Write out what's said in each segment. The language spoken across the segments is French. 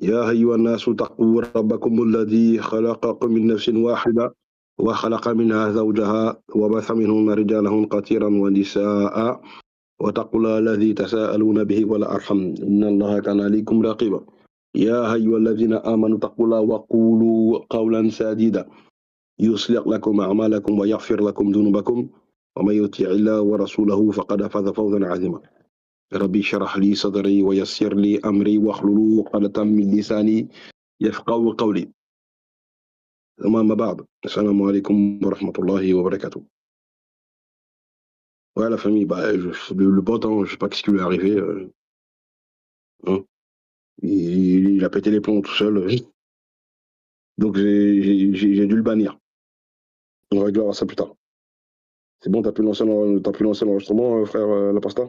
يا أيها الناس اتقوا ربكم الذي خلقكم من نفس واحدة وخلق منها زوجها وبث منهما رجالا كثيرا ونساء واتقوا الله الذي تساءلون به والأرحم إن الله كان عليكم رقيبا يا أيها الذين آمنوا اتقوا الله وقولوا قولا سديدا يصلح لكم أعمالكم ويغفر لكم ذنوبكم ومن يطع الله ورسوله فقد فاز فوزا عظيما ربي اشرح لي صدري ويسر لي أمري واحلل عقدة من لساني يفقهوا قولي ثم أما بعد السلام عليكم ورحمة الله وبركاته. Ouais, la famille, bah, le bot, hein, je sais pas ce qui lui est arrivé. Hein. Il a pété les plombs tout seul. Donc j'ai dû le bannir. On réglera ça plus tard. C'est bon, t'as pu lancer l'enregistrement, frère La Pasta?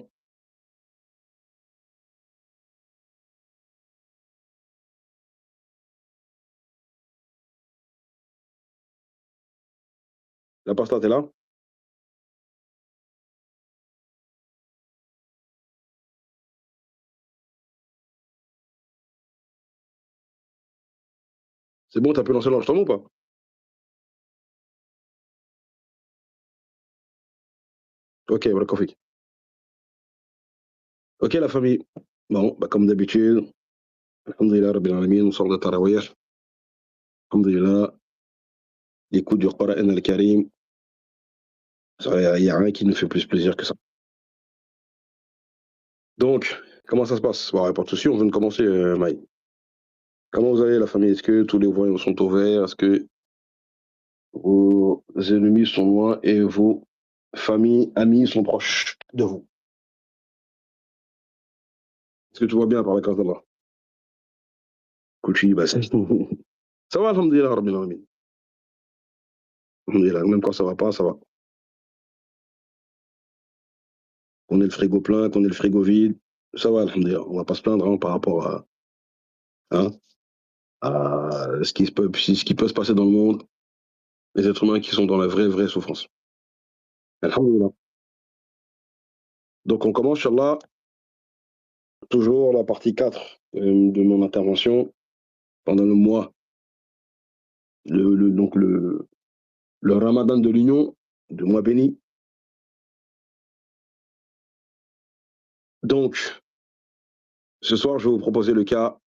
La Pasta, t'es là? C'est bon, t'as pu lancer l'enregistrement ou pas? Ok, voilà, Kofi. Ok, la famille. Bon, bah, comme d'habitude, alhamdulillah, Rabbil Alamin, on sort de Tarawih. Alhamdulillah, l'écoute du Coran al-Karim. Il n'y a rien qui nous fait plus plaisir que ça. Donc, comment ça se passe? Bon, pas de souci, on vient de commencer, Maï. Comment vous allez, la famille? Est-ce que tous les voyants sont au vert? Est-ce que vos ennemis sont loin et vos familles, amis sont proches de vous? Est-ce que tout va bien par la grâce d'Allah? Kouchi, bah, ça va, alhamdulillah, Rabbil Alamin. Alhamdulillah, même quand ça va pas, ça va. Qu'on ait le frigo plein, qu'on ait le frigo vide, ça va, alhamdulillah. On va pas se plaindre hein, par rapport hein, à ce qui peut se passer dans le monde, les êtres humains qui sont dans la vraie souffrance. Alhamdulillah. Donc on commence, Inch'Allah, toujours la partie 4 de mon intervention pendant le mois, donc le Ramadan de l'Union, de mois béni. Donc, ce soir, je vais vous proposer le cas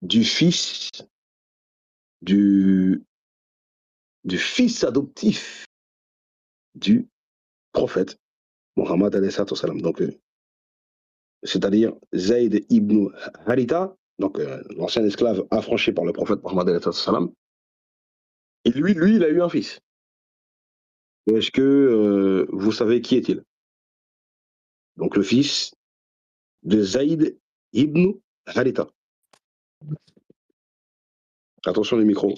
du fils, du fils adoptif du prophète Mohammed alayhi salam. Donc, c'est-à-dire Zayd ibn Haritha, donc l'ancien esclave affranchi par le prophète Mohammed alayhi salam. Et lui, il a eu un fils. Est-ce que vous savez qui est-il? Donc le fils de Zayd ibn Haritha. Attention les micros.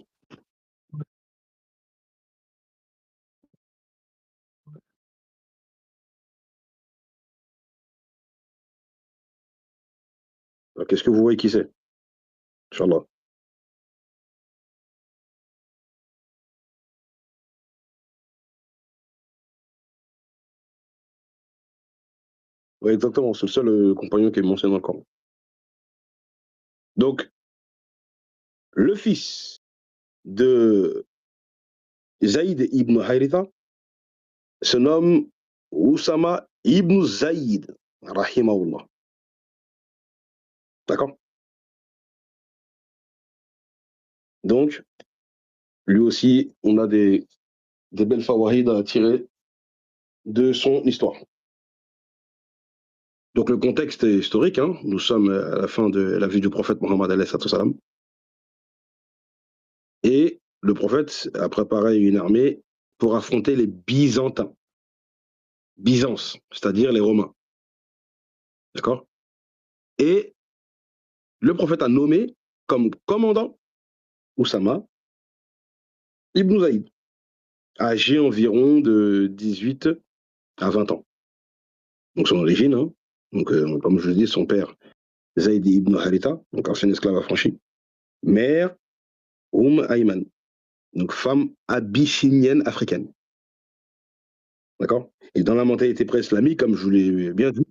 Qu'est-ce que vous voyez qui c'est? Inch'Allah. Oui, exactement, c'est le seul compagnon qui est mentionné dans le Coran. Donc, le fils de Zayd ibn Haritha se nomme Oussama ibn Zayd, rahimahullah. D'accord? Donc, lui aussi, on a des belles fawaïd à tirer de son histoire. Donc le contexte est historique, hein. Nous sommes à la fin de la vie du prophète Mohammed alayhi salam. Et le prophète a préparé une armée pour affronter les Byzantins. Byzance, c'est-à-dire les Romains. D'accord? Et le prophète a nommé comme commandant Oussama ibn Zayd, âgé environ de 18 à 20 ans. Donc son origine, hein. Donc, comme je le dis, son père, Zayd ibn Haritha, donc ancien esclave affranchi. Mère, Ayman, donc femme abyssinienne africaine. D'accord? Et dans la mentalité pré-islamique, comme je vous l'ai bien dit,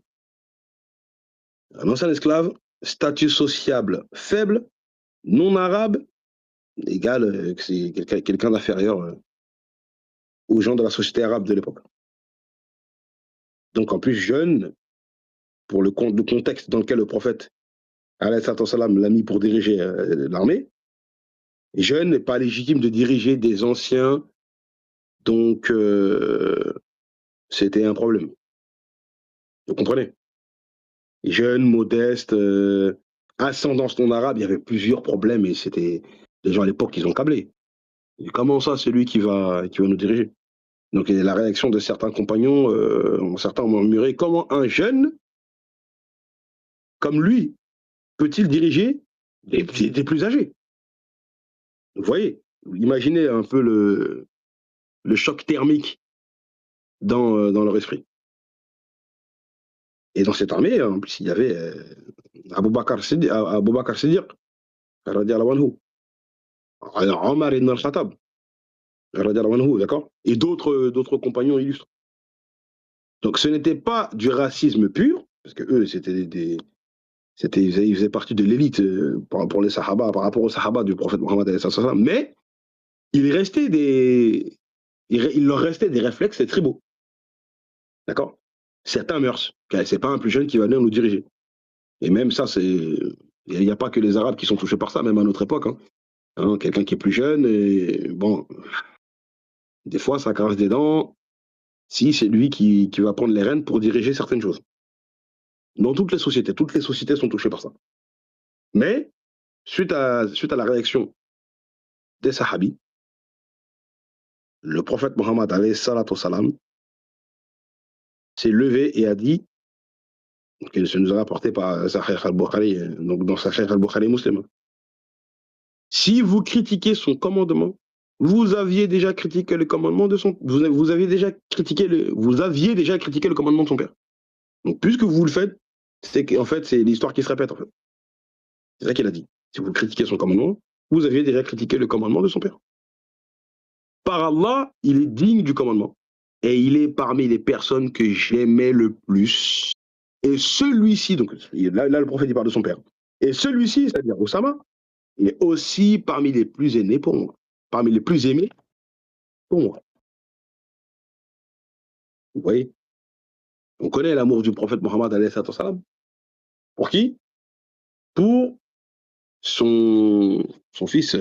un ancien esclave statut sociable faible, non arabe, égale que c'est quelqu'un d'inférieur aux gens de la société arabe de l'époque. Donc en plus jeune, pour le contexte dans lequel le prophète alayhi salam l'a mis pour diriger l'armée, jeune n'est pas légitime de diriger des anciens, donc c'était un problème. Vous comprenez? Jeune, modeste, ascendance non arabe, il y avait plusieurs problèmes et c'était les gens à l'époque ils ont câblé. Et comment ça, c'est lui qui va nous diriger? Donc la réaction de certains compagnons, certains ont murmuré, comment un jeune comme lui peut-il diriger des plus âgés? Vous voyez, imaginez un peu le choc thermique dans leur esprit. Et dans cette armée, en plus, il y avait Abu Bakr Siddiq, radiallahu anhu, Omar ibn al-Khattab, radiallahu anhu, d'accord? Et d'autres compagnons illustres. Donc ce n'était pas du racisme pur, parce que eux, ils faisaient partie de l'élite pour les Sahaba, par rapport aux Sahaba du prophète Mohammed, mais il leur restait des réflexes tribaux. D'accord? Certains mœurs. C'est pas un plus jeune qui va venir nous diriger. Et même ça, il n'y a pas que les Arabes qui sont touchés par ça, même à notre époque. Quelqu'un qui est plus jeune, et bon, des fois, ça caresse des dents si c'est lui qui va prendre les rênes pour diriger certaines choses. Dans toutes les sociétés sont touchées par ça. Mais, suite à la réaction des Sahabis, le prophète Mohammed alayhi salatu salam s'est levé et a dit, que ça nous a rapporté par Sahih al-Bukhari, donc dans Sahih al-Bukhari muslim, si vous critiquez son commandement, vous aviez déjà critiqué le commandement de son, vous aviez déjà critiqué le commandement de son père. Donc puisque vous le faites, c'est qu'en fait c'est l'histoire qui se répète en fait. C'est ça qu'il a dit. Si vous critiquez son commandement, vous aviez déjà critiqué le commandement de son père. Par Allah, il est digne du commandement. Et il est parmi les personnes que j'aimais le plus. Et celui-ci, donc là le prophète il parle de son père. Et celui-ci, c'est-à-dire Osama, il est aussi parmi les plus aimés pour moi. Parmi les plus aimés pour moi. Vous voyez? On connaît l'amour du prophète Mohammed alayhi salam. Pour qui? Pour son fils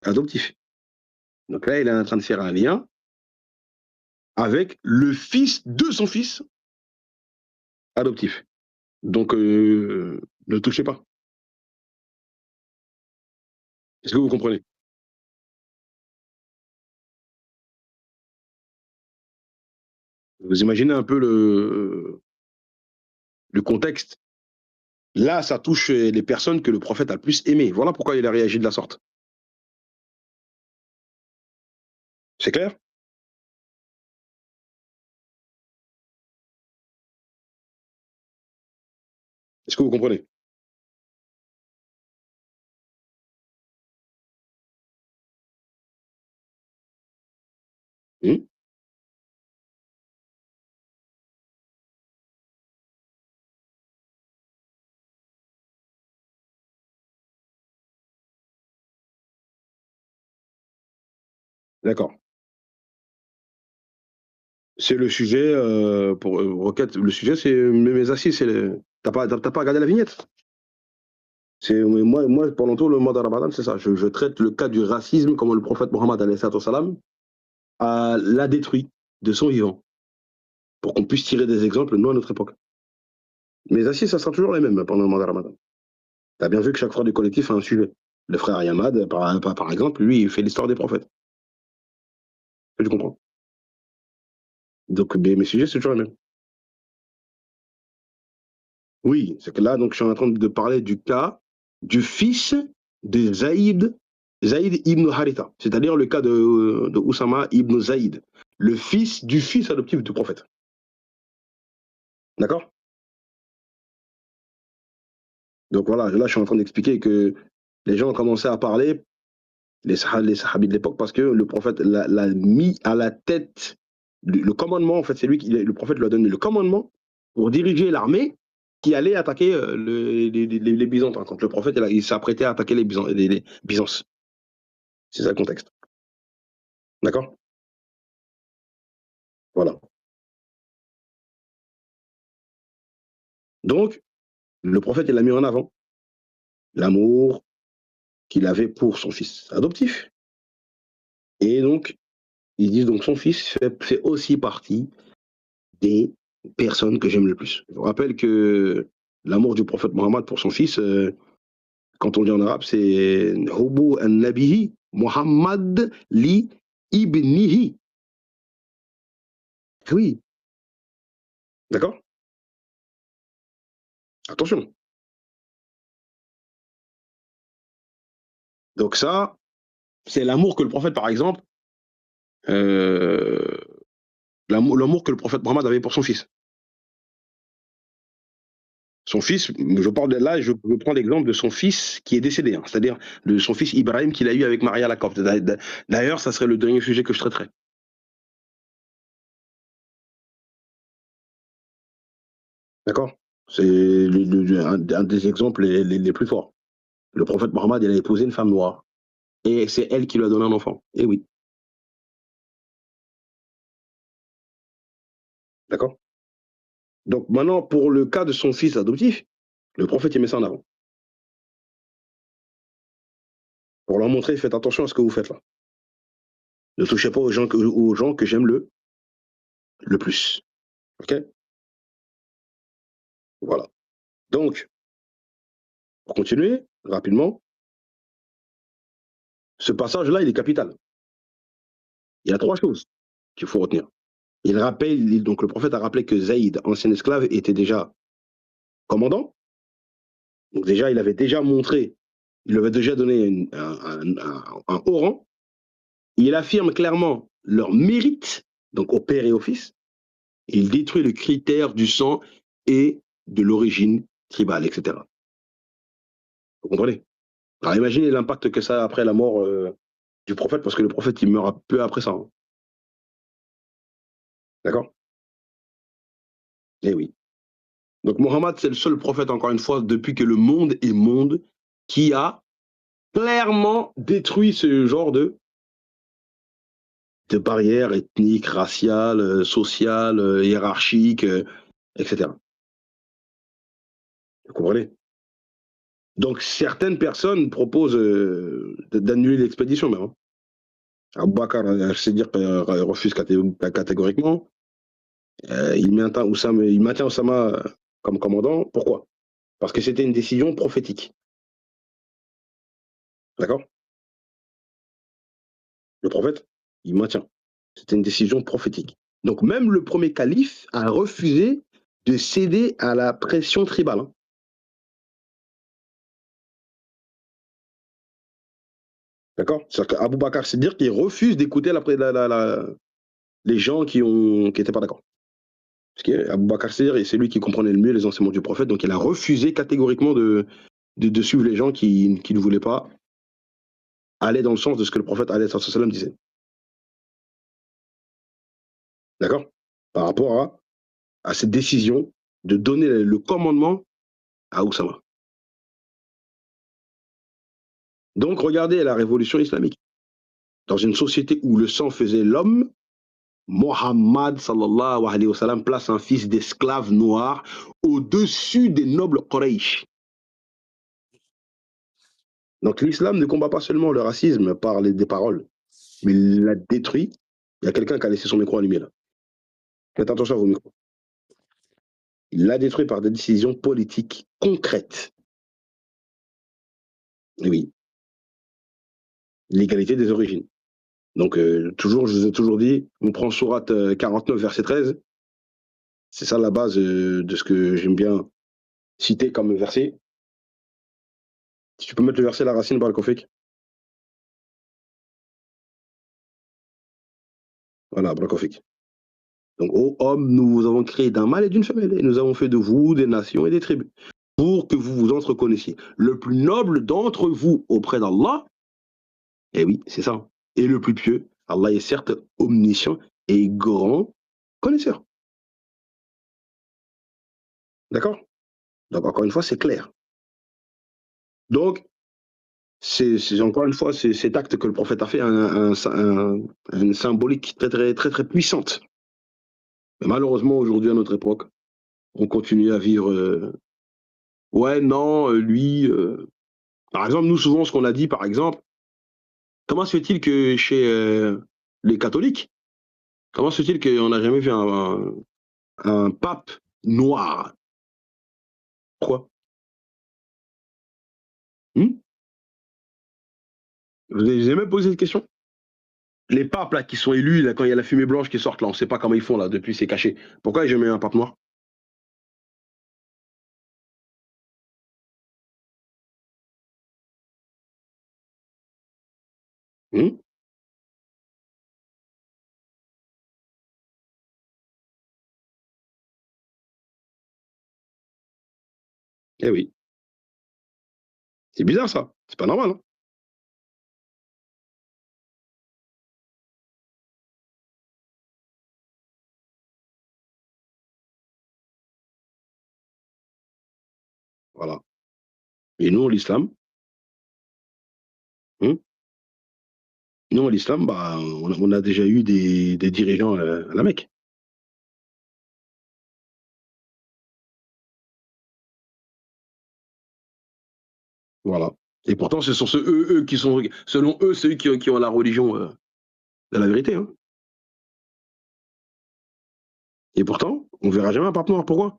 adoptif. Donc là, il est en train de faire un lien avec le fils de son fils adoptif. Donc, ne touchez pas. Est-ce que vous comprenez? Vous imaginez un peu le contexte. Là, ça touche les personnes que le prophète a le plus aimées. Voilà pourquoi il a réagi de la sorte. C'est clair? Est-ce que vous comprenez? Hmm. D'accord. C'est le sujet, pour requête, le sujet, c'est mes assises. T'as pas regardé la vignette? Moi, pendant tout le mois de Ramadan, c'est ça. Je traite le cas du racisme, comment le prophète Mohammed alayhi salam l'a détruit de son vivant, pour qu'on puisse tirer des exemples, nous, à notre époque. Mes assises, ça sera toujours les mêmes pendant le mois de Ramadan. Tu as bien vu que chaque frère du collectif a un sujet. Le frère Yamad, par exemple, lui, il fait l'histoire des prophètes. Tu comprends? Donc, mes sujets, c'est toujours les mêmes. Oui, c'est que là, donc, je suis en train de parler du cas du fils de Zaïd ibn Haritha, c'est-à-dire le cas de Oussama ibn Zaïd, le fils du fils adoptif du prophète. D'accord? Donc voilà, là, je suis en train d'expliquer que les gens ont commencé à parler, les sahabis de l'époque, parce que le prophète l'a mis à la tête, le commandement, en fait, c'est lui qui, le prophète lui a donné le commandement pour diriger l'armée qui allait attaquer les Byzantins, quand le prophète il s'apprêtait à attaquer les Byzance. C'est ça le contexte. D'accord. Voilà. Donc, le prophète, il a mis en avant l'amour qu'il avait pour son fils adoptif. Et donc, ils disent donc son fils fait aussi partie des personnes que j'aime le plus. Je vous rappelle que l'amour du prophète Mohammed pour son fils, quand on dit en arabe, c'est Hubu an-Nabihi Muhammad li ibnihi. Oui, d'accord. Attention. Donc ça, c'est l'amour que le prophète, par exemple, euh, l'amour que le prophète Mohammed avait pour son fils. Son fils, je parle de là, je prends l'exemple de son fils qui est décédé, hein, c'est-à-dire de son fils Ibrahim qu'il a eu avec Maria la Copte. D'ailleurs, ça serait le dernier sujet que je traiterai. D'accord. C'est un des exemples les plus forts. Le prophète Mohammed, il a épousé une femme noire. Et c'est elle qui lui a donné un enfant. Et oui. D'accord. Donc maintenant, pour le cas de son fils adoptif, le prophète, il met ça en avant. Pour leur montrer, faites attention à ce que vous faites là. Ne touchez pas aux gens que j'aime le plus. OK. Voilà. Donc, pour continuer rapidement, ce passage-là, il est capital. Il y a trois choses qu'il faut retenir. Il rappelle, donc le prophète a rappelé que Zaïd, ancien esclave, était déjà commandant. Donc déjà, il avait déjà montré, il lui avait déjà donné un haut rang. Il affirme clairement leur mérite, donc au père et au fils. Il détruit le critère du sang et de l'origine tribale, etc. Vous comprenez? Alors imaginez l'impact que ça a après la mort du prophète, parce que le prophète, il meurt peu après ça. Hein. D'accord. Eh oui. Donc Mohammed, c'est le seul prophète, encore une fois, depuis que le monde est monde, qui a clairement détruit ce genre de barrières ethniques, raciales, sociales, hiérarchiques, etc. Vous comprenez? Donc certaines personnes proposent d'annuler l'expédition même. Hein. Abou Bakr, c'est-à-dire refuse catégoriquement. Il maintient Oussama comme commandant. Pourquoi? Parce que c'était une décision prophétique. D'accord. Le prophète, il maintient. C'était une décision prophétique. Donc même le premier calife a refusé de céder à la pression tribale. Hein. D'accord. C'est-à-dire qu'Abou Bakr, c'est dire qu'il refuse d'écouter les gens qui n'étaient pas d'accord. Parce qu'Abou Bakr, c'est lui qui comprenait le mieux les enseignements du prophète, donc il a refusé catégoriquement de suivre les gens qui ne voulaient pas aller dans le sens de ce que le prophète disait. D'accord. Par rapport à cette décision de donner le commandement à Oussama. Donc regardez la révolution islamique. Dans une société où le sang faisait l'homme, Mohammed sallallahu alayhi wa sallam place un fils d'esclave noir au-dessus des nobles Quraysh. Donc l'islam ne combat pas seulement le racisme par des paroles, mais il l'a détruit. Il y a quelqu'un qui a laissé son micro allumé là. Faites attention à vos micros. Il l'a détruit par des décisions politiques concrètes. Et oui, l'égalité des origines. Donc toujours, je vous ai toujours dit, on prend sourate 49, verset 13. C'est ça la base de ce que j'aime bien citer comme verset. Si tu peux mettre le verset la racine par le Kofik. Voilà, Brakofik. Donc, ô hommes, nous vous avons créé d'un mâle et d'une femelle, et nous avons fait de vous des nations et des tribus, pour que vous vous entreconnaissiez. Le plus noble d'entre vous auprès d'Allah, eh oui, c'est ça, et le plus pieux, Allah est certes omniscient et grand connaisseur. D'accord? Donc, encore une fois, c'est clair. Donc, c'est encore une fois, c'est cet acte que le prophète a fait, une symbolique très puissante. Mais malheureusement, aujourd'hui, à notre époque, on continue à vivre, ouais, non, lui, par exemple, nous, souvent, ce qu'on a dit, par exemple, comment se fait-il que chez les catholiques, comment se fait-il qu'on n'a jamais vu un pape noir? Pourquoi? Hmm. Vous avez jamais posé cette question? Les papes là qui sont élus, là, quand il y a la fumée blanche qui sort là, on ne sait pas comment ils font là, depuis c'est caché. Pourquoi il n'y a jamais eu un pape noir? Hmm. Eh oui, c'est bizarre ça, c'est pas normal, hein. Voilà. Et nous, l'islam, hmm, nous, l'islam, bah, on a déjà eu des dirigeants à la Mecque. Voilà. Et pourtant, ce sont eux qui sont, selon eux, ceux qui ont la religion de la vérité, hein. Et pourtant, on verra jamais un pape noir. Pourquoi?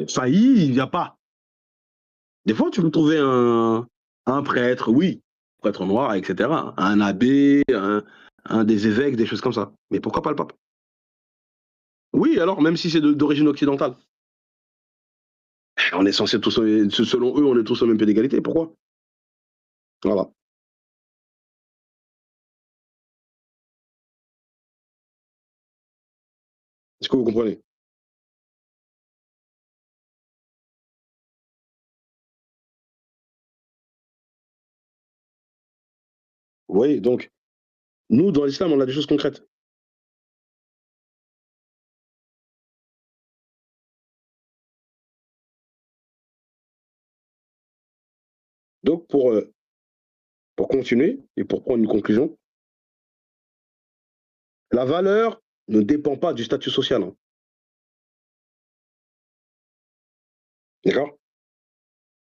Failli, il n'y a pas. Des fois, tu peux trouver un prêtre, oui, prêtre noir, etc. Un abbé, un des évêques, des choses comme ça. Mais pourquoi pas le pape? Oui, alors, même si c'est d'origine occidentale. On est censé tous, selon eux, on est tous au même pied d'égalité. Pourquoi? Voilà. Est-ce que vous comprenez? Vous voyez, donc, nous, dans l'islam, on a des choses concrètes. Donc, pour continuer et pour prendre une conclusion, la valeur ne dépend pas du statut social, hein. D'accord?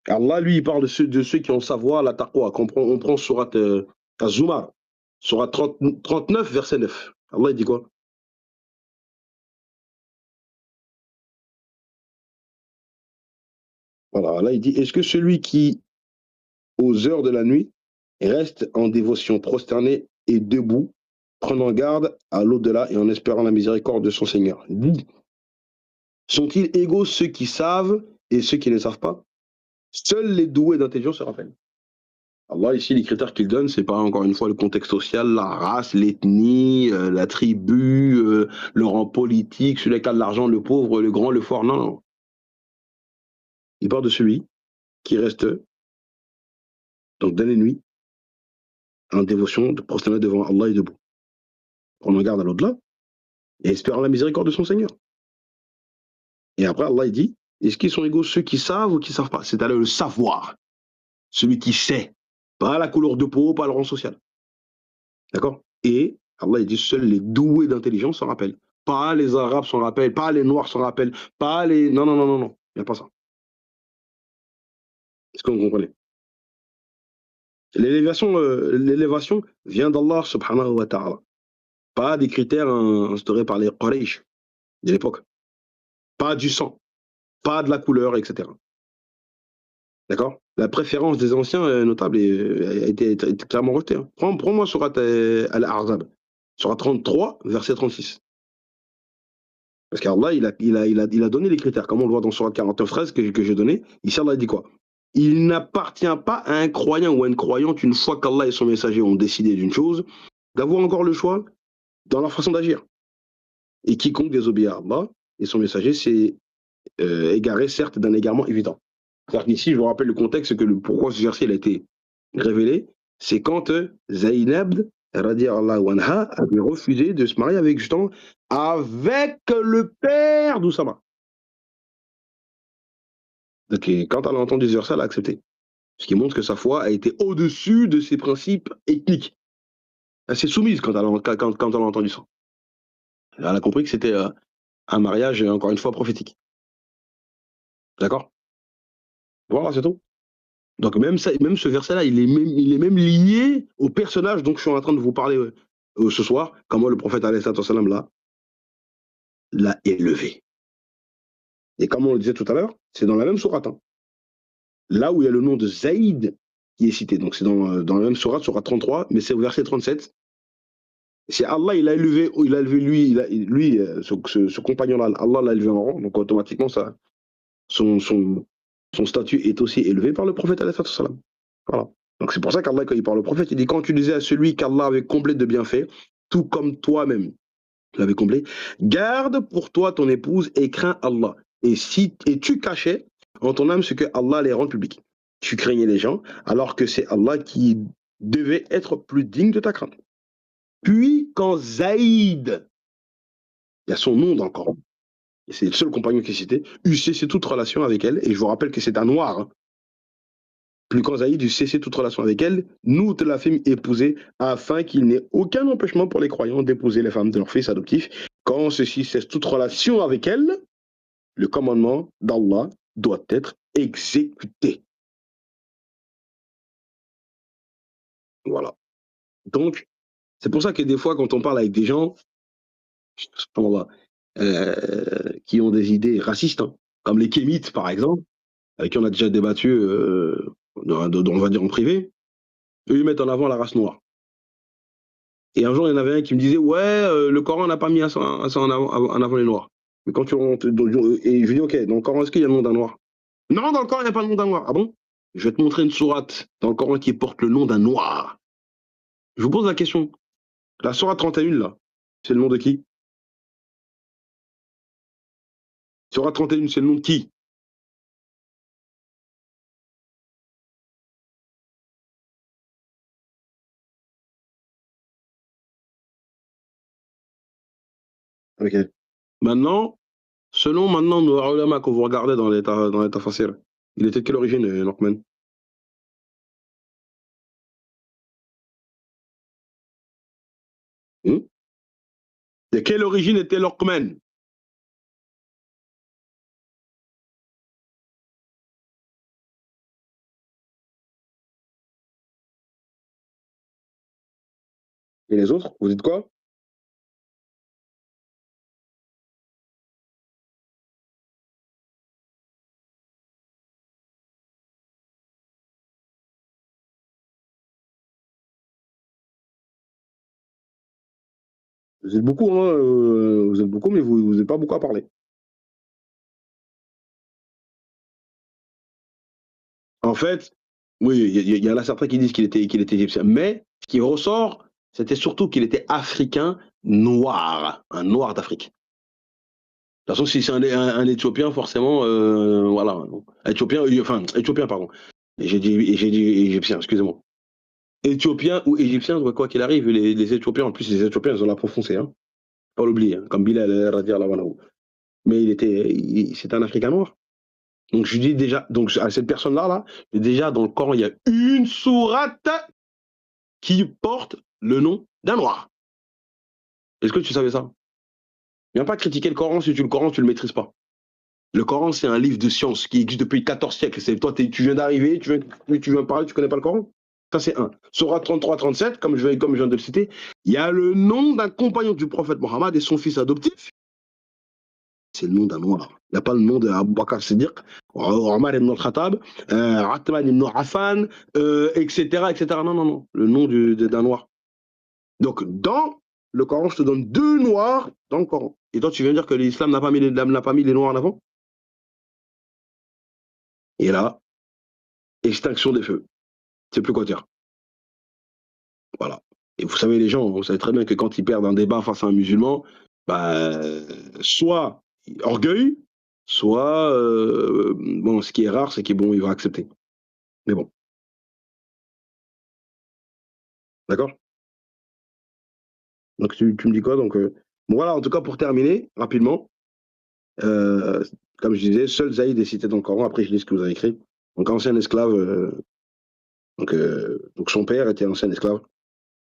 Allah, lui, il parle de ceux qui ont le savoir, la taqwa. On prend surat Az-Zumar, surat 39, verset 9. Allah, il dit quoi? Voilà, là, il dit, est-ce que celui qui, aux heures de la nuit, reste en dévotion, prosterné et debout, prenant garde à l'au-delà et en espérant la miséricorde de son Seigneur, dit, sont-ils égaux ceux qui savent et ceux qui ne savent pas? Seuls les doués d'intelligence se rappellent. Allah, ici, les critères qu'il donne, c'est pas encore une fois le contexte social, la race, l'ethnie, la tribu, le rang politique, celui qui a de l'argent, le pauvre, le grand, le fort. Non, non. Il parle de celui qui reste, donc dans les nuits, en dévotion, de prosterner devant Allah et debout, prenant garde à l'au-delà et espérant la miséricorde de son Seigneur. Et après, Allah, il dit, est-ce qu'ils sont égaux ceux qui savent ou qui ne savent pas? C'est-à-dire le savoir, celui qui sait, pas la couleur de peau, pas le rang social. D'accord? Et Allah il dit seuls les doués d'intelligence s'en rappellent. Pas les Arabes s'en rappellent, pas les Noirs s'en rappellent, pas les. Non, non, non, non, non. Il n'y a pas ça. Est-ce que vous comprenez? L'élévation vient d'Allah subhanahu wa ta'ala. Pas des critères instaurés par les Quraysh de l'époque. Pas du sang, pas de la couleur, etc. D'accord? La préférence des anciens notables a été clairement rejetée, hein. Prends-moi surat Al-Ahzab, surat 33, verset 36. Parce qu'Allah, il a donné les critères, comme on le voit dans Surat 49, que j'ai donné. Ici, Allah dit quoi? Il n'appartient pas à un croyant ou à une croyante, une fois qu'Allah et son messager ont décidé d'une chose, d'avoir encore le choix dans leur façon d'agir. Et quiconque désobéit à Allah et son messager s'est égaré, certes, d'un égarement évident. C'est-à-dire qu'ici, je vous rappelle le contexte, que pourquoi ce verset a été révélé, c'est quand Zaynab radiallahu anha, avait refusé de se marier avec, justement, avec le père d'Oussama. Donc, quand elle a entendu ce verset, elle a accepté. Ce qui montre que sa foi a été au-dessus de ses principes ethniques. Elle s'est soumise quand elle a entendu ça. Elle a compris que c'était un mariage, encore une fois, prophétique. D'accord? Voilà, c'est tout. Donc même ce verset-là, il est même lié au personnage dont je suis en train de vous parler ce soir, comment le prophète alayhi sallam l'a élevé. Et comme on le disait tout à l'heure, c'est dans la même sourate, hein, là où il y a le nom de Zaïd qui est cité. Donc c'est dans la même sourate 33, mais c'est au verset 37. C'est Allah, il a élevé lui, ce compagnon-là, Allah l'a élevé en rang, donc automatiquement son, son, son statut est aussi élevé par le prophète alayhi sallam. Voilà. Donc c'est pour ça qu'Allah, quand il parle au prophète, il dit, quand tu disais à celui qu'Allah avait comblé de bienfaits, tout comme toi-même l'avais comblé, garde pour toi ton épouse et crains Allah. Et tu cachais en ton âme ce que Allah allait rendre public. Tu craignais les gens, alors que c'est Allah qui devait être plus digne de ta crainte. Puis quand Zaïd, il y a son nom dans le Coran, et c'est le seul compagnon qui est cité, eut cessé toute relation avec elle, et je vous rappelle que c'est un noir, hein. Plus quand Zaïd eut cessé toute relation avec elle, nous te la fîmes épouser afin qu'il n'ait aucun empêchement pour les croyants d'épouser les femmes de leurs fils adoptifs. Quand ceux-ci cessent toute relation avec elle, le commandement d'Allah doit être exécuté. Voilà. Donc, c'est pour ça que des fois, quand on parle avec des gens qui ont des idées racistes, hein, comme les Kémites par exemple, avec qui on a déjà débattu, on va dire en privé, eux ils mettent en avant la race noire. Et un jour, il y en avait un qui me disait, ouais, le Coran n'a pas mis ça en avant les Noirs. Mais quand tu rentres, et je lui dis, ok, dans le Coran, est-ce qu'il y a le nom d'un Noir? Non, dans le Coran, il n'y a pas le nom d'un Noir. Ah bon? Je vais te montrer une sourate dans le Coran qui porte le nom d'un Noir. Je vous pose la question. La sourate 31, là, c'est le nom de qui? Sourate 31, c'est le nom de qui? Ok. Maintenant, selon nos ulama que vous regardez dans les tafsir, il était de quelle origine, Norman? Hmm? De quelle origine était Lokman? Et les autres, vous dites quoi? Vous êtes beaucoup, hein, vous êtes beaucoup, mais vous n'êtes pas beaucoup à parler. En fait, oui, il y en a certains qui disent qu'il était égyptien, mais ce qui ressort, c'était surtout qu'il était africain noir, un noir d'Afrique. De toute façon, si c'est un Éthiopien, forcément, voilà, Éthiopien, enfin, Éthiopien, pardon. Et j'ai dit égyptien, excusez-moi. Éthiopien ou égyptien, quoi qu'il arrive, les Éthiopiens, en plus, les Éthiopiens, ils ont la peau foncée, hein. Pas l'oublier, hein, comme Bilal radiallahu anhu. Mais c'était un Africain noir. Donc je dis déjà, donc à cette personne-là, déjà dans le Coran, il y a une sourate qui porte le nom d'un noir. Est-ce que tu savais ça? Viens pas critiquer le Coran si le Coran, tu le maîtrises pas. Le Coran, c'est un livre de science qui existe depuis 14 siècles. Toi, tu viens d'arriver, tu viens parler, tu connais pas le Coran? Ça, c'est un. Sourate 33-37, comme je viens de le citer, il y a le nom d'un compagnon du prophète Mohammed et son fils adoptif. C'est le nom d'un noir. Il n'y a pas le nom d'Abu Bakr Siddiq, Omar ibn al-Khattab, Atman ibn Affan, etc., etc. Non, non, non. Le nom d'un noir. Donc, dans le Coran, je te donne deux noirs dans le Coran. Et toi, tu viens dire que l'islam n'a pas mis les noirs en avant? Et là, extinction des feux. C'est plus quoi dire. Voilà. Et vous savez, les gens, vous savez très bien que quand ils perdent un débat face à un musulman, bah, soit orgueil, soit, bon, ce qui est rare, c'est qu'il bon, il va accepter. Mais bon, d'accord? Donc tu me dis quoi? Donc bon, voilà, en tout cas pour terminer rapidement, comme je disais, seul Zaïd est cité dans le Coran. Après je lis ce que vous avez écrit. Donc ancien esclave, donc son père était ancien esclave.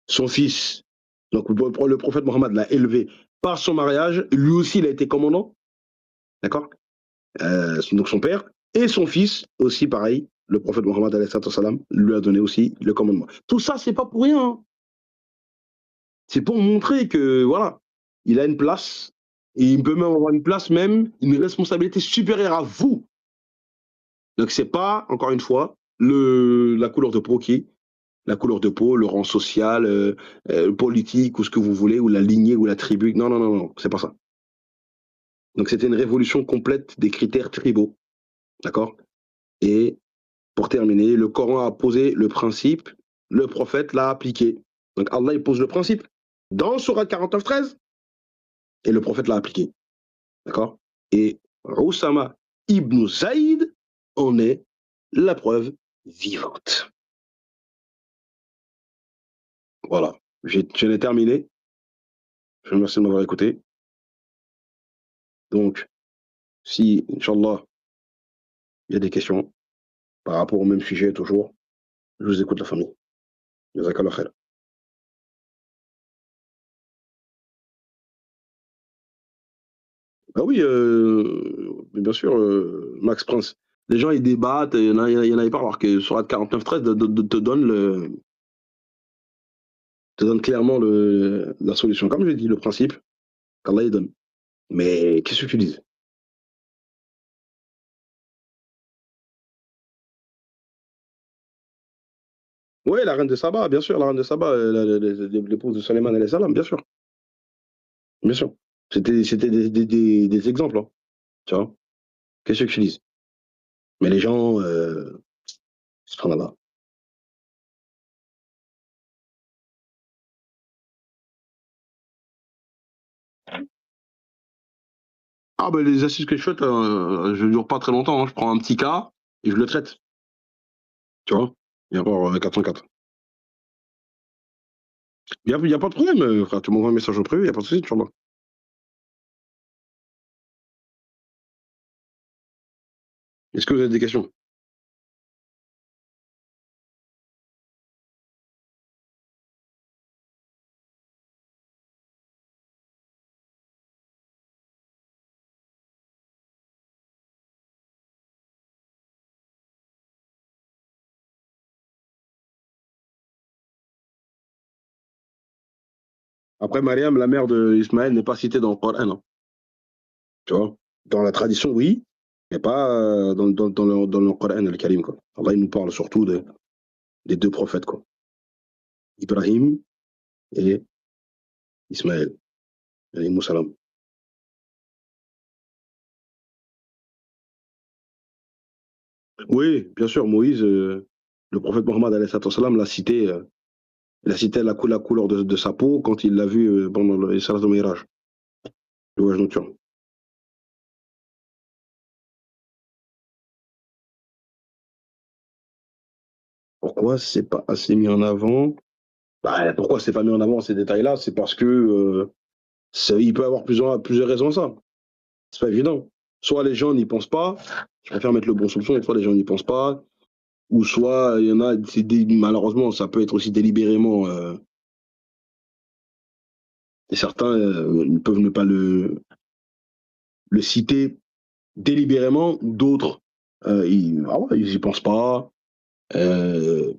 Son fils, donc le prophète Mohammed l'a élevé par son mariage. Lui aussi il a été commandant, d'accord? Donc son père et son fils aussi pareil. Le prophète Mohammed alayhi salam lui a donné aussi le commandement. Tout ça c'est pas pour rien, hein. C'est pour montrer que voilà, il a une place, et il peut même avoir une place, même une responsabilité supérieure à vous. Donc c'est pas, encore une fois, la couleur de peau la couleur de peau, le rang social, politique, ou ce que vous voulez, ou la lignée, ou la tribu. Non, non, non, non, c'est pas ça. Donc c'était une révolution complète des critères tribaux, d'accord? Et pour terminer, le Coran a posé le principe, le prophète l'a appliqué. Donc Allah, il pose le principe dans Surat 49-13, et le prophète l'a appliqué. D'accord? Et Oussama ibn Zaïd en est la preuve vivante. Voilà. Je l'ai terminé. Je vous remercie de m'avoir écouté. Donc, si, Inch'Allah, il y a des questions par rapport au même sujet toujours, je vous écoute, la famille. Jazakallah khair. Ah oui, bien sûr, Max Prince. Les gens, ils débattent, il y en a pas, alors que sur 49.13 te donne clairement la solution. Comme je dis, le principe qu'Allah il donne. Mais qu'est-ce que tu dis? Oui, la reine de Saba, bien sûr, la reine de Saba, l'épouse de Suleiman alayhi salam, bien sûr, bien sûr. C'était des exemples, hein, tu vois. Qu'est-ce que tu dis? Mais les gens, subhanallah. Ah ben les assises que je fais, je ne dure pas très longtemps, hein. Je prends un petit cas et je le traite, tu vois. Il y a encore 404. Il y a pas de problème, frère. Tu m'envoies un message au privé, il n'y a pas de souci, tu vois. Est-ce que vous avez des questions? Après, Mariam, la mère d'Ismaël, n'est pas citée dans le Coran, hein, tu vois. Dans la tradition, oui, mais pas dans le Coran, le Karim, quoi. Allah, il nous parle surtout des deux prophètes, quoi. Ibrahim et Ismaël, alayhi salam. Oui, bien sûr, Moïse, le prophète Mohammed alayhi salam l'a cité la couleur de sa peau quand il l'a vu pendant le Isra de Miraj, le voyage nocturne. Pourquoi c'est pas assez mis en avant? Bah, pourquoi c'est pas mis en avant ces détails-là? C'est parce que il peut y avoir plusieurs raisons à ça. C'est pas évident. Soit les gens n'y pensent pas, je préfère mettre le bon soupçon, et soit les gens n'y pensent pas, ou soit il y en a, malheureusement, ça peut être aussi délibérément, et certains peuvent ne pas le citer délibérément, d'autres, ils y pensent pas. Euh,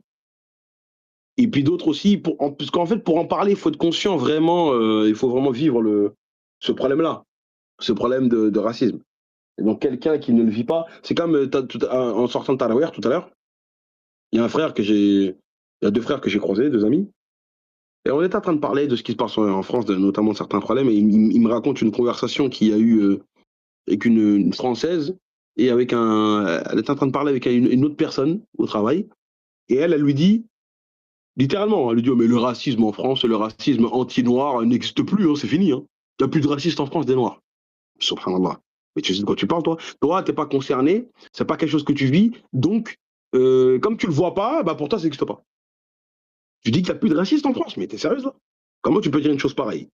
et puis d'autres aussi, parce qu'en fait, pour en parler, il faut être conscient vraiment, il faut vraiment vivre ce problème-là, ce problème de racisme. Et donc quelqu'un qui ne le vit pas, c'est comme en sortant de Tarawih tout à l'heure, il y a un frère que j'ai, il y a deux frères que j'ai croisés, deux amis, et on était en train de parler de ce qui se passe en France, notamment de certains problèmes, et il me raconte une conversation qu'il y a eu avec une Française, et elle était en train de parler avec une autre personne au travail, et elle lui dit, littéralement, elle lui dit, oh, mais le racisme en France, le racisme anti-noir n'existe plus, hein, c'est fini, hein. Il n'y a plus de racistes en France des noirs. Subhanallah. Mais tu sais de quoi tu parles, toi? Toi, t'es pas concerné, c'est pas quelque chose que tu vis, donc, comme tu le vois pas, bah pour toi, ça n'existe pas. Tu dis qu'il n'y a plus de racistes en France, mais t'es sérieuse là? Comment tu peux dire une chose pareille?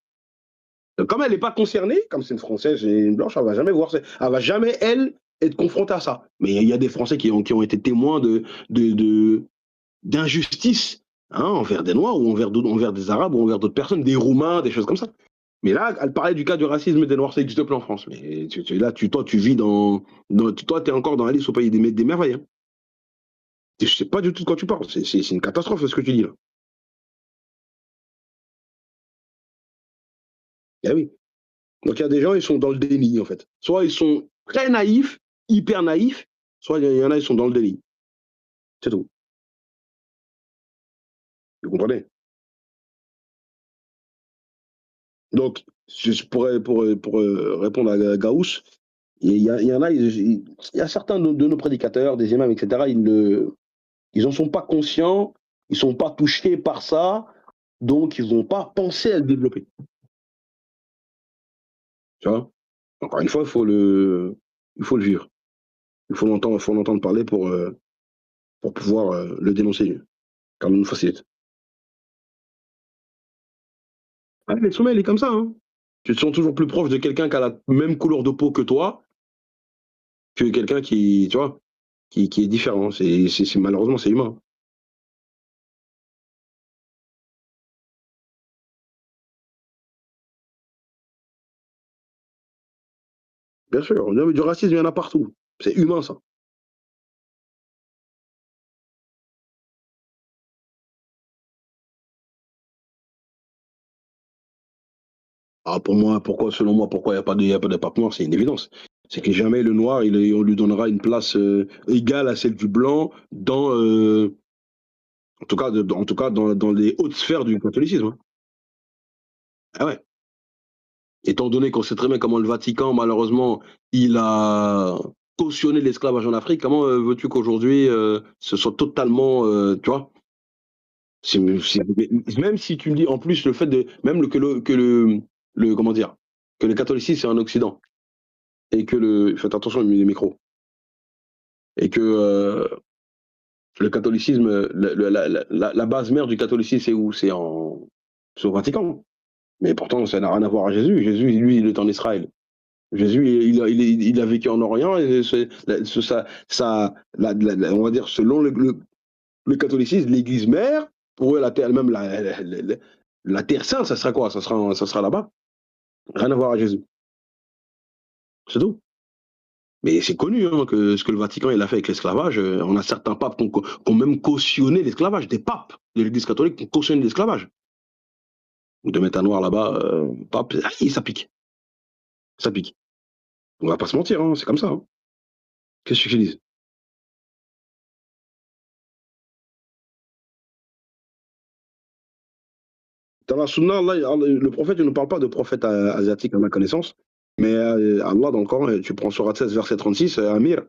Comme elle n'est pas concernée, comme c'est une Française et une Blanche, elle va jamais voir, elle va jamais, elle, être confrontée à ça. Mais il y a des Français qui ont été témoins d'injustice, hein, envers des Noirs ou envers des Arabes ou envers d'autres personnes, des Roumains, des choses comme ça. Mais là, elle parlait du cas du racisme des Noirs, ça n'existe plus en France. Mais là, toi, tu vis toi, tu es encore dans Alice au pays des merveilles. Hein. Je sais pas du tout de quoi tu parles. C'est une catastrophe ce que tu dis là. Eh oui. Donc il y a des gens, ils sont dans le déni en fait. Soit ils sont très naïfs, hyper naïfs, soit il y en a, ils sont dans le déni. C'est tout. Vous comprenez? Donc, pour répondre à Gauss, il y en a, il y a certains de nos prédicateurs, des imams, etc., ils en sont pas conscients, ils sont pas touchés par ça, donc ils n'ont pas pensé à le développer. Tu vois? Encore une fois, il faut le vivre. Faut l'entendre parler pour pouvoir le dénoncer, car nous facilite. Ah, l'être humain, il est comme ça. Hein. Tu te sens toujours plus proche de quelqu'un qui a la même couleur de peau que toi, que quelqu'un qui, tu vois, qui est différent. Malheureusement, c'est humain. Bien sûr, non, mais du racisme, il y en a partout. C'est humain, ça. Ah, pour moi, selon moi, pourquoi il y a pas de pape noir, c'est une évidence. C'est que jamais le noir, on lui donnera une place égale à celle du blanc en tout cas dans les hautes sphères du catholicisme. Hein. Ah ouais. Étant donné qu'on sait très bien comment le Vatican, malheureusement, il a cautionné l'esclavage en Afrique, comment veux-tu qu'aujourd'hui ce soit totalement, tu vois, même si tu me dis en plus le fait de, même comment dire, que le catholicisme c'est en Occident et faites attention les micros, et que le catholicisme, la base mère du catholicisme c'est où? C'est au Vatican. Mais pourtant ça n'a rien à voir à Jésus. Jésus, lui, il est en Israël. Jésus, il a vécu en Orient et on va dire, selon le catholicisme, l'Église mère, pour eux, la terre, même la terre sainte, ça sera quoi? Ça sera là-bas. Rien à voir à Jésus. C'est tout. Mais c'est connu hein, que ce que le Vatican il a fait avec l'esclavage. On a certains papes qui ont même cautionné l'esclavage, des papes de l'Église catholique qui ont cautionné l'esclavage. De mettre un noir là-bas, pape, ça pique. Ça pique. On va pas se mentir, hein, c'est comme ça. Hein. Qu'est-ce que je dis? Dans la Sunna, le prophète il ne parle pas de prophète asiatique à ma connaissance, mais Allah dans le Coran, tu prends Surat 16, verset 36, Amir,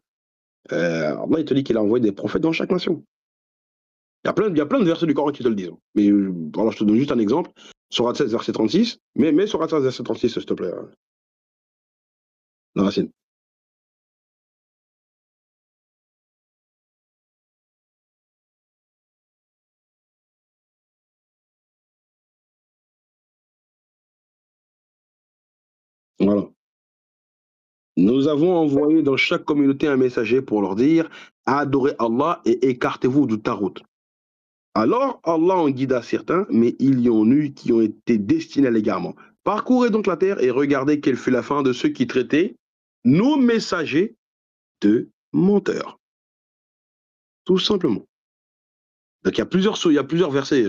Allah il te dit qu'il a envoyé des prophètes dans chaque nation. Il y a plein de versets du Coran qui te le disent. Mais voilà, je te donne juste un exemple. Surat 16, verset 36, mais Surat 16, verset 36, s'il te plaît, la racine. Voilà. Nous avons envoyé dans chaque communauté un messager pour leur dire adorez Allah et écartez-vous du tarout. Alors Allah en guida certains, mais il y en eut qui ont été destinés à l'égarement. Parcourez donc la terre et regardez quelle fut la fin de ceux qui traitaient nos messagers de menteurs. Tout simplement. Donc il y a plusieurs versets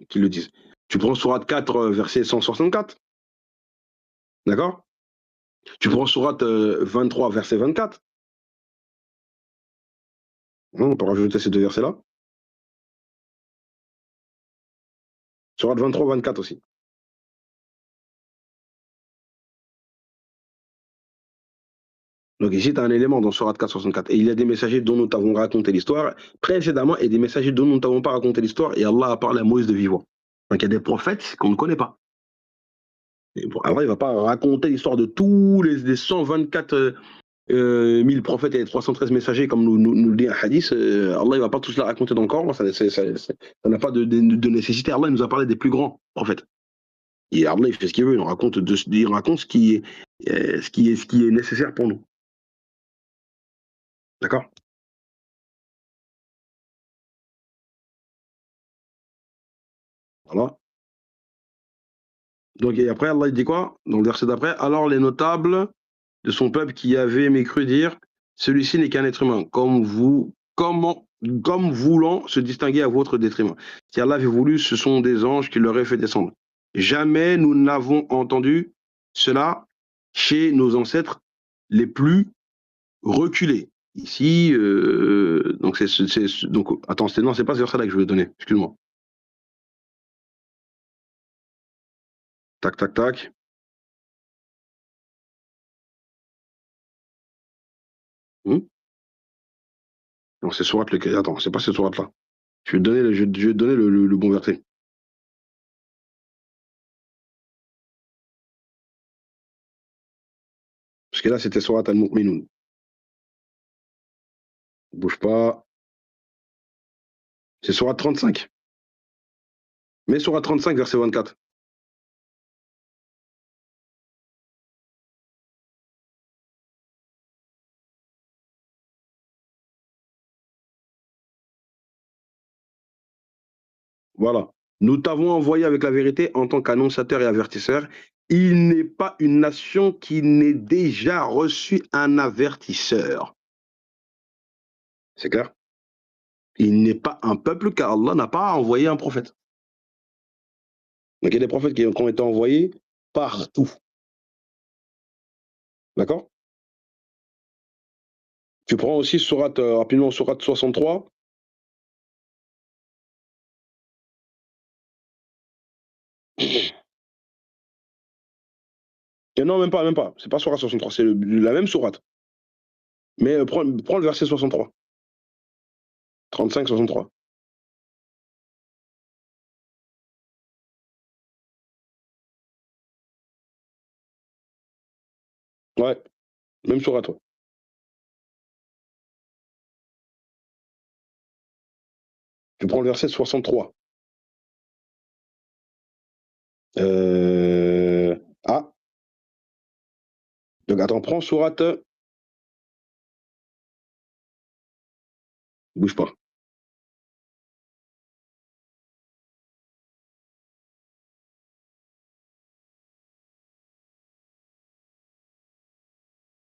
qui le disent. Tu prends Sourate 4, verset 164, d'accord? Tu prends Sourate 23, verset 24. On peut rajouter ces deux versets-là. Sourate 23, 24 aussi. Donc ici, tu as un élément dans Sourate 4, 64. Et il y a des messagers dont nous t'avons raconté l'histoire précédemment et des messagers dont nous ne t'avons pas raconté l'histoire et Allah a parlé à Moïse de vivant. Donc il y a des prophètes qu'on ne connaît pas. Alors il ne va pas raconter l'histoire de tous les 124 1000 prophètes et les 313 messagers, comme nous le dit un hadith. Allah ne va pas tous la raconter dans le Coran. Ça n'a pas de nécessité. Allah nous a parlé des plus grands prophètes. Et Allah, il fait ce qu'il veut, il raconte ce qui est nécessaire pour nous. D'accord? Voilà. Donc, et après, Allah, il dit quoi? Dans le verset d'après, alors les notables de son peuple qui avaient mécru dire, celui-ci n'est qu'un être humain, comme voulant se distinguer à votre détriment. Si Allah avait voulu, ce sont des anges qui l'auraient fait descendre. Jamais nous n'avons entendu cela chez nos ancêtres les plus reculés. Ici, donc donc attends, non, c'est pas ce verset-là que je voulais donner. Excuse-moi. Tac, tac, tac. Hmm. Non, c'est sourate lequel? Attends, c'est pas cette sourate-là. Je vais te donner le bon verset. Parce que là, c'était sourate al-Mu'minun. Bouge pas. C'est sourate 35. Mais sourate 35, verset 24. Voilà. Nous t'avons envoyé avec la vérité en tant qu'annonciateur et avertisseur. Il n'est pas une nation qui n'ait déjà reçu un avertisseur. C'est clair? Il n'est pas un peuple car Allah n'a pas envoyé un prophète. Donc il y a des prophètes qui ont été envoyés partout. D'accord? Tu prends aussi sourate, rapidement, sourate 63. Et non, même pas, même pas. C'est pas sourate 63, c'est la même sourate. Mais prends le verset 63. 35, 63. Ouais, même sourate. Ouais. Tu prends le verset 63. Ah, donc attends, prends sourate. Bouge pas.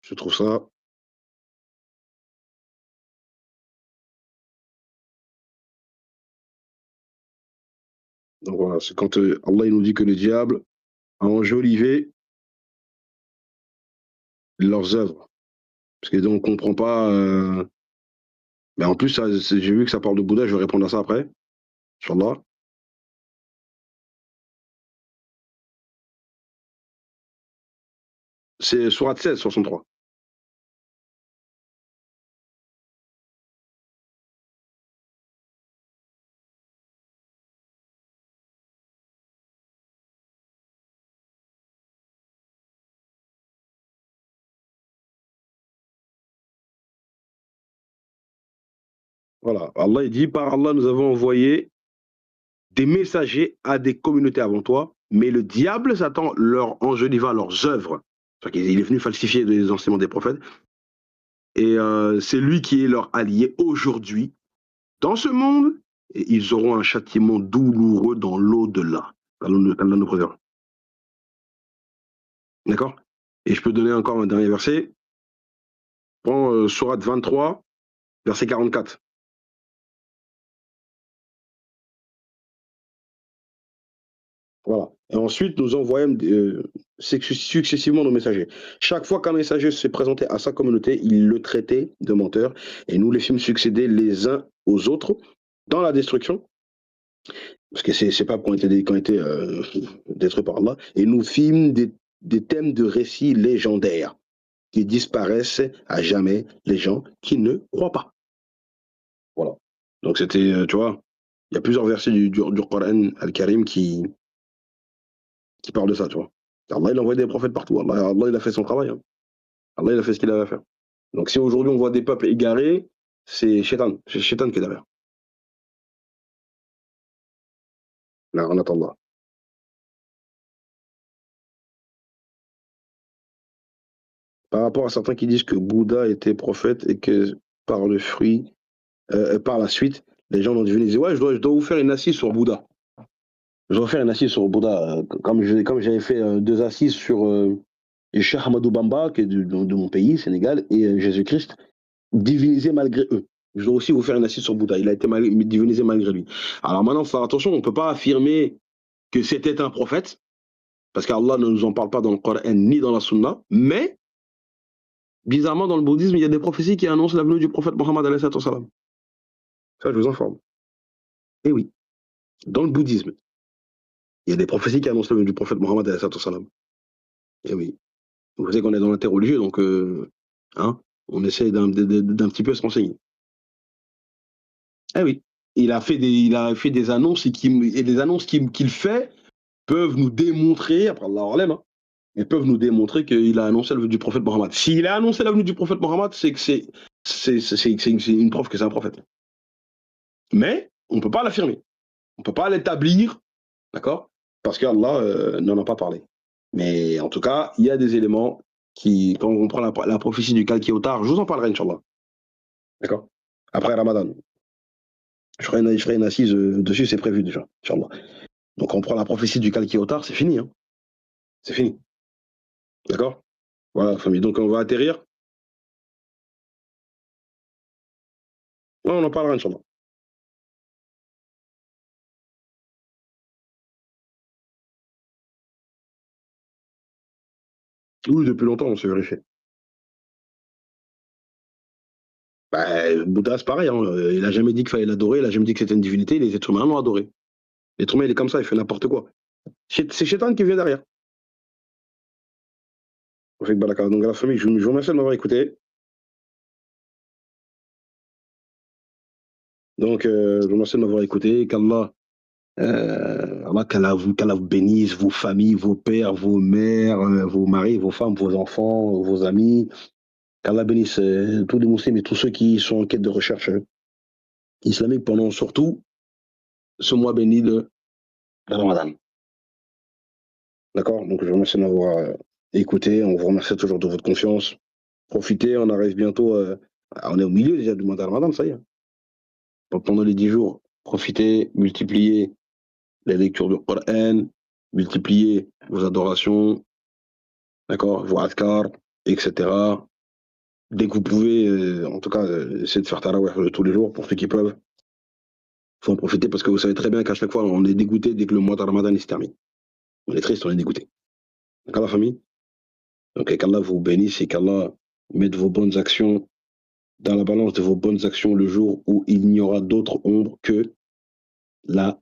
Je trouve ça. Donc voilà, c'est quand Allah il nous dit que le diable a enjolivé leurs œuvres. Parce que donc on comprend pas. Mais en plus, j'ai vu que ça parle de Bouddha, je vais répondre à ça après. Inch'Allah. C'est sourate 16, 63. Voilà. Allah il dit, par Allah, nous avons envoyé des messagers à des communautés avant toi, mais le diable, Satan, leur enjoliva leurs œuvres. Il est venu falsifier les enseignements des prophètes. Et c'est lui qui est leur allié aujourd'hui dans ce monde. Et ils auront un châtiment douloureux dans l'au-delà. Allah nous préserve. D'accord? Et je peux donner encore un dernier verset. Prends Sourate 23, verset 44. Voilà. Et ensuite, nous envoyons successivement nos messagers. Chaque fois qu'un messager se présentait à sa communauté, il le traitait de menteur et nous les fîmes succéder les uns aux autres dans la destruction, parce que ces peuples qui ont été détruits par Allah, et nous fîmes des thèmes de récits légendaires qui disparaissent à jamais les gens qui ne croient pas. Voilà. Donc c'était, tu vois, il y a plusieurs versets du Coran Al-Karim qui parlent de ça, tu vois. Allah, il a envoyé des prophètes partout. Allah, il a fait son travail. Hein. Allah, il a fait ce qu'il avait à faire. Donc si aujourd'hui on voit des peuples égarés, c'est Shaitan. C'est Shaitan qui est derrière. Là, en attendant. par rapport à certains qui disent que Bouddha était prophète et que par le fruit, par la suite, les gens ont dû venir dire ouais, je dois vous faire une assise sur Bouddha. Je dois faire une assise sur Bouddha, comme j'avais fait 2 assises sur Cheikh Ahmadou Bamba, qui est de mon pays, Sénégal, et Jésus-Christ, divinisé malgré eux. Je dois aussi vous faire une assise sur Bouddha. Il a été divinisé malgré lui. Alors maintenant, il faut faire attention, on ne peut pas affirmer que c'était un prophète, parce qu'Allah ne nous en parle pas dans le Coran ni dans la Sunna, mais bizarrement, dans le bouddhisme, il y a des prophéties qui annoncent la venue du prophète Mohammed alayhi salam. Ça, je vous informe. Et oui, dans le bouddhisme, il y a des prophéties qui annoncent la venue du prophète Mohammed alayhi salam. Et oui. Vous savez qu'on est dans l'interreligieux, donc hein, on essaie d'un petit peu se renseigner. Eh oui, il a fait des annonces et des annonces qu'il fait peuvent nous démontrer, après Allah Alem, hein, ils peuvent nous démontrer qu'il a annoncé la venue du prophète Mohammed. S'il a annoncé la venue du prophète Mohammed, c'est que c'est une preuve que c'est un prophète. Mais on ne peut pas l'affirmer. On ne peut pas l'établir, d'accord? Parce qu'Allah n'en a pas parlé. Mais en tout cas, il y a des éléments qui, quand on prend la prophétie du Kalki-Otar, je vous en parlerai, Inch'Allah. D'accord? Après Ramadan. Je ferai une assise dessus, c'est prévu déjà, Inch'Allah. Donc on prend la prophétie du Kalki-Otar, c'est fini. Hein. C'est fini. D'accord? Voilà, famille. Donc on va atterrir. Non, on en parlera, Inch'Allah. Oui, depuis longtemps, on s'est vérifié. Bah, Bouddha, c'est pareil. Hein. Il n'a jamais dit qu'il fallait l'adorer, il n'a jamais dit que c'était une divinité, les êtres humains l'ont adoré. L'être humain, il est comme ça, il fait n'importe quoi. C'est Shaitan qui vient derrière. On fait que baraka. Donc, la famille, je vous remercie de m'avoir écouté. Donc, je vous remercie de m'avoir écouté. Qu'Allah vous bénisse, vos familles, vos pères, vos mères, vos maris, vos femmes, vos enfants, vos amis. Qu'Allah bénisse tous les musulmans et tous ceux qui sont en quête de recherche islamique pendant surtout ce mois béni de Ramadan. D'accord? Donc, je vous remercie de m'avoir écouté. On vous remercie toujours de votre confiance. Profitez, on arrive bientôt. On est au milieu déjà du mois de Ramadan, ça y est. Donc, pendant les 10 jours, profitez, multipliez les lectures du Coran, multipliez vos adorations, d'accord, vos adkar, etc. Dès que vous pouvez, en tout cas, essayez de faire tarawih tous les jours pour ceux qui peuvent. Il faut en profiter parce que vous savez très bien qu'à chaque fois, on est dégoûté dès que le mois de Ramadan se termine. On est triste, on est dégoûté. D'accord, la famille? Donc, qu'Allah vous bénisse et qu'Allah mette vos bonnes actions dans la balance de vos bonnes actions le jour où il n'y aura d'autre ombre que la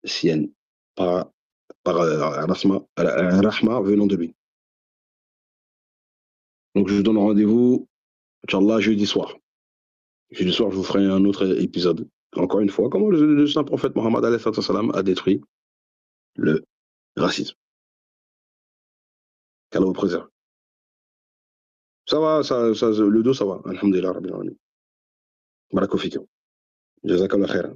sienne, par Rahma venant de lui. Donc je vous donne rendez-vous, Inch'Allah, jeudi soir. Jeudi soir, je vous ferai un autre épisode. Encore une fois, comment le saint prophète Mohammed a détruit le racisme. Qu'Allah vous préserve. Ça va, le dos, ça va. Alhamdulillah, Rabbil Alamin. Barakou fikum. Jazakallah khairan.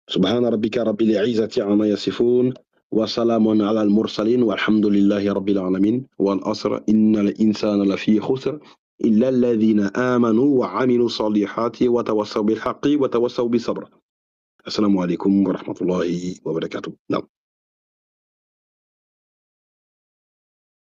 سبحان ربك رب العزة عما يصفون وسلام على المرسلين والحمد لله رب العالمين والأسر إن الإنسان لفي خسر إلا الذين آمنوا وعملوا الصالحات وتوصوا بالحق وتوصوا بالصبر السلام عليكم ورحمة الله وبركاته. نعم.